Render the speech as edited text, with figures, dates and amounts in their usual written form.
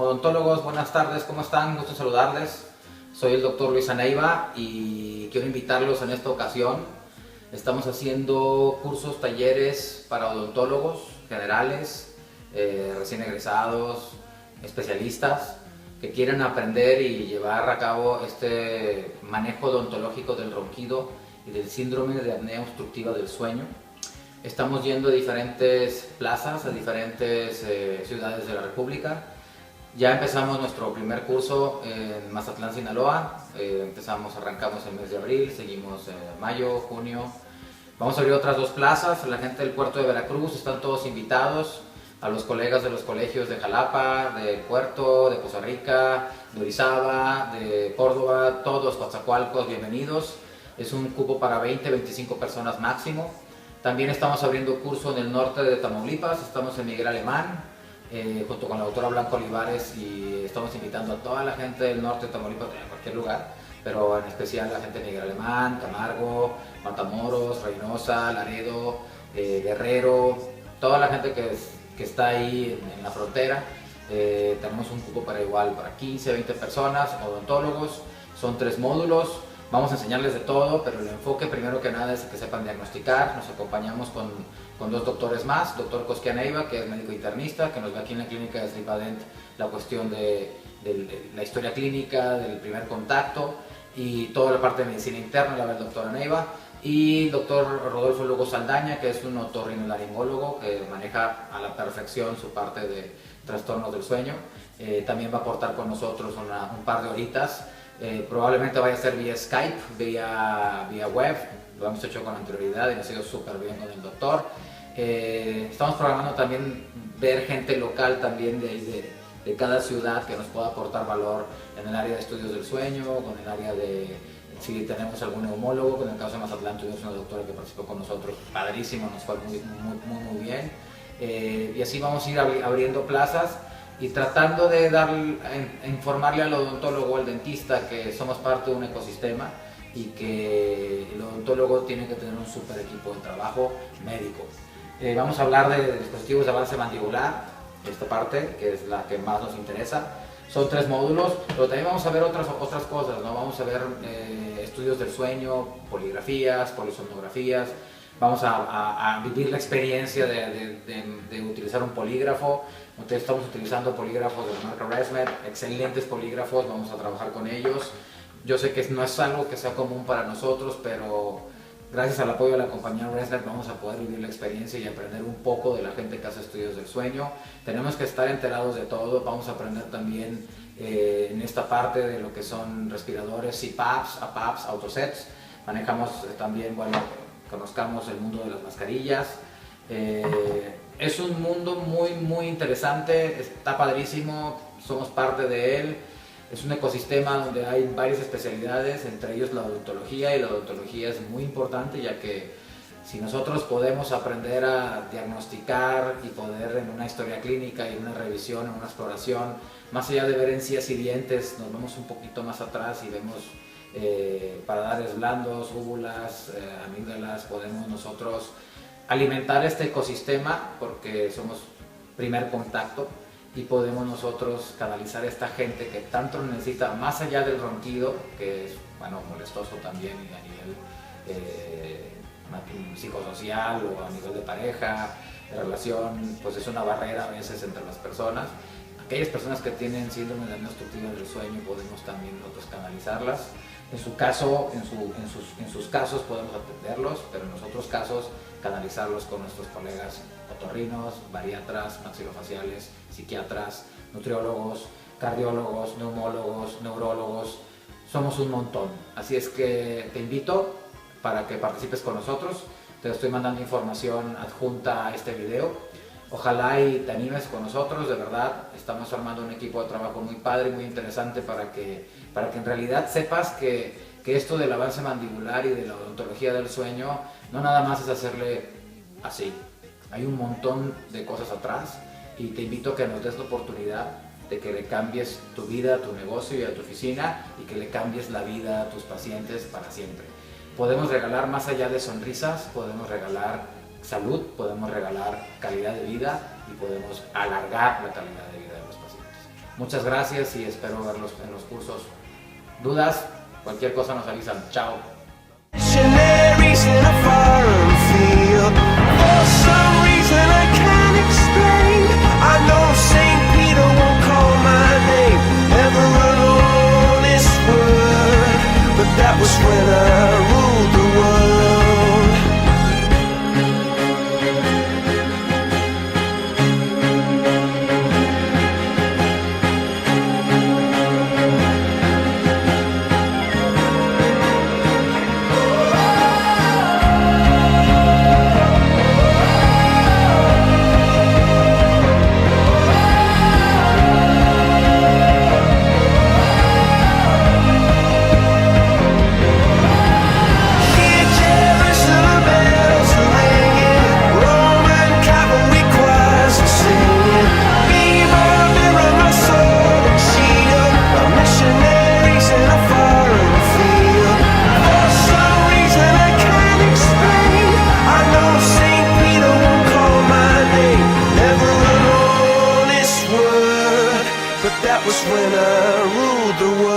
Odontólogos, buenas tardes, ¿cómo están? Gusto en saludarles. Soy el doctor Luis Aneiva y quiero invitarlos en esta ocasión. Estamos haciendo cursos, talleres para odontólogos generales, recién egresados, especialistas que quieren aprender y llevar a cabo este manejo odontológico del ronquido y del síndrome de apnea obstructiva del sueño. Estamos yendo a diferentes plazas, a diferentes ciudades de la República. Ya empezamos nuestro primer curso en Mazatlán, Sinaloa. Arrancamos el mes de abril, seguimos en mayo, junio. Vamos a abrir otras 2 plazas. A la gente del puerto de Veracruz están todos invitados. A los colegas de los colegios de Jalapa, del puerto, de Poza Rica, de Orizaba, de Córdoba, todos Coatzacoalcos, bienvenidos. Es un cupo para 20-25 personas máximo. También estamos abriendo curso en el norte de Tamaulipas, estamos en Miguel Alemán, junto con la doctora Blanca Olivares, y estamos invitando a toda la gente del norte de Tamaulipas, en cualquier lugar, pero en especial la gente de Miguel Alemán, Camargo, Matamoros, Reynosa, Laredo, Guerrero, toda la gente que está ahí en la frontera. Tenemos un cupo para 15-20 personas, odontólogos, son 3 módulos. Vamos a enseñarles de todo, pero el enfoque primero que nada es que sepan diagnosticar. Nos acompañamos con 2 doctores más, doctor Cosquia Neiva, que es médico internista, que nos ve aquí en la clínica de Stripadent la cuestión de la historia clínica, del primer contacto, y toda la parte de medicina interna la ve el doctor Neiva, y el doctor Rodolfo Lugo Saldaña, que es un otorrinolaringólogo que maneja a la perfección su parte de trastornos del sueño. También va a aportar con nosotros un par de horitas. Probablemente vaya a ser vía Skype, vía web. Lo hemos hecho con anterioridad y nos ha ido súper bien con el doctor. Estamos programando también ver gente local también de cada ciudad que nos pueda aportar valor en el área de estudios del sueño, con el área de si tenemos algún neumólogo. En el caso de Mazatlán tuvimos una doctora que participó con nosotros, padrísimo, nos fue muy bien. Y así vamos a ir abriendo plazas y tratando de informarle al odontólogo o al dentista que somos parte de un ecosistema y que el odontólogo tiene que tener un super equipo de trabajo médico. Vamos a hablar de dispositivos de avance mandibular, esta parte que es la que más nos interesa. Son 3 módulos, pero también vamos a ver otras cosas, ¿no? Vamos a ver estudios del sueño, poligrafías, polisomnografías. Vamos a vivir la experiencia de utilizar un polígrafo. Entonces estamos utilizando polígrafos de la marca Resmed, excelentes polígrafos, vamos a trabajar con ellos. Yo sé que no es algo que sea común para nosotros, pero gracias al apoyo de la compañía Resmed vamos a poder vivir la experiencia y aprender un poco de la gente que hace estudios del sueño. Tenemos que estar enterados de todo. Vamos a aprender también en esta parte de lo que son respiradores, CPAPs, APAPs, autosets. Manejamos también, conozcamos el mundo de las mascarillas. Es un mundo muy interesante, está padrísimo, somos parte de él. Es un ecosistema donde hay varias especialidades, entre ellos la odontología, y la odontología es muy importante, ya que si nosotros podemos aprender a diagnosticar y poder en una historia clínica y una revisión, en una exploración, más allá de ver encías y dientes, nos vamos un poquito más atrás y vemos paradares blandos, úvulas, amígdalas. Podemos nosotros alimentar este ecosistema porque somos primer contacto y podemos nosotros canalizar a esta gente que tanto necesita, más allá del ronquido, que es molestoso también y a nivel psicosocial o a nivel de pareja, de relación, pues es una barrera a veces entre las personas. Aquellas personas que tienen síndrome de apnea obstructiva del sueño podemos también nosotros canalizarlas. En sus casos podemos atenderlos, pero en los otros casos canalizarlos con nuestros colegas otorrinos, bariatras, maxilofaciales, psiquiatras, nutriólogos, cardiólogos, neumólogos, neurólogos. Somos un montón, así es que te invito para que participes con nosotros. Te estoy mandando información adjunta a este video. Ojalá y te animes con nosotros, de verdad. Estamos armando un equipo de trabajo muy padre y muy interesante para que en realidad sepas que esto del avance mandibular y de la odontología del sueño no nada más es hacerle así. Hay un montón de cosas atrás y te invito a que nos des la oportunidad de que le cambies tu vida, a tu negocio y a tu oficina, y que le cambies la vida a tus pacientes para siempre. Podemos regalar más allá de sonrisas, podemos regalar salud, podemos regalar calidad de vida y podemos alargar la calidad de vida de los pacientes. Muchas gracias y espero verlos en los cursos. Dudas, cualquier cosa nos avisan. Chao. Missionaries in a foreign field. For some reason I can't explain. I know St. Peter won't call my name ever alone this word, but that was when I ruled the world. That was when I ruled the world.